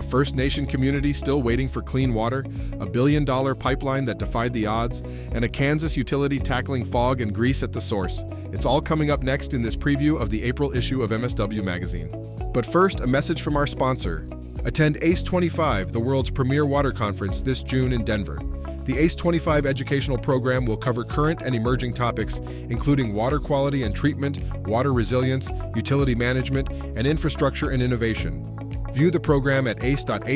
First Nation community still waiting for clean water, a billion-dollar pipeline that defied the odds, and a Kansas utility tackling fog and grease at the source. It's all coming up next in this preview of the April issue of MSW magazine. But first, a message from our sponsor. Attend ACE25, the world's premier water conference, this June in Denver. The ACE25 educational program will cover current and emerging topics, including water quality and treatment, water resilience, utility management, and infrastructure and innovation. View the program at ace.awwa.org.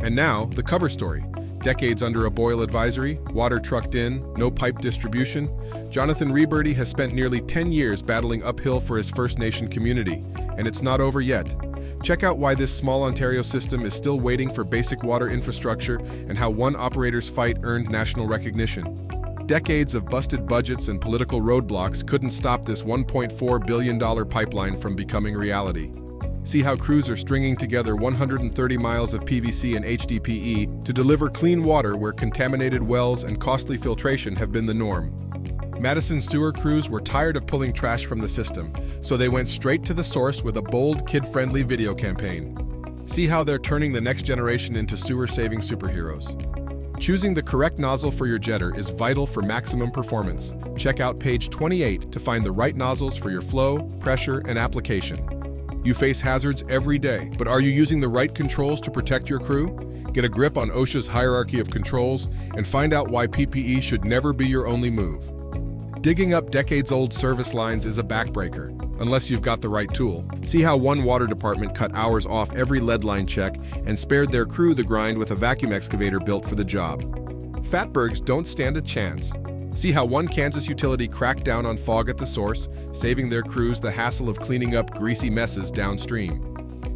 And now, the cover story. Decades under a boil advisory, water trucked in, no pipe distribution, Jonathan Reberty has spent nearly 10 years battling uphill for his First Nation community, and it's not over yet. Check out why this small Ontario system is still waiting for basic water infrastructure and how one operator's fight earned national recognition. Decades of busted budgets and political roadblocks couldn't stop this $1.4 billion pipeline from becoming reality. See how crews are stringing together 130 miles of PVC and HDPE to deliver clean water where contaminated wells and costly filtration have been the norm. Madison sewer crews were tired of pulling trash from the system, so they went straight to the source with a bold, kid-friendly video campaign. See how they're turning the next generation into sewer-saving superheroes. Choosing the correct nozzle for your jetter is vital for maximum performance. Check out page 28 to find the right nozzles for your flow, pressure, and application. You face hazards every day, but are you using the right controls to protect your crew? Get a grip on OSHA's hierarchy of controls and find out why PPE should never be your only move. Digging up decades-old service lines is a backbreaker, unless you've got the right tool. See how one water department cut hours off every lead line check and spared their crew the grind with a vacuum excavator built for the job. Fatbergs don't stand a chance. See how one Kansas utility cracked down on fog at the source, saving their crews the hassle of cleaning up greasy messes downstream.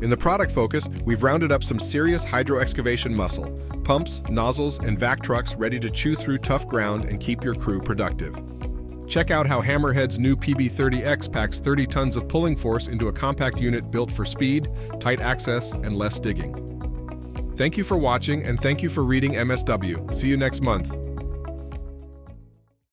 In the product focus, we've rounded up some serious hydro-excavation muscle, pumps, nozzles, and vac trucks ready to chew through tough ground and keep your crew productive. Check out how Hammerhead's new PB30X packs 30 tons of pulling force into a compact unit built for speed, tight access, and less digging. Thank you for watching, and thank you for reading MSW. See you next month.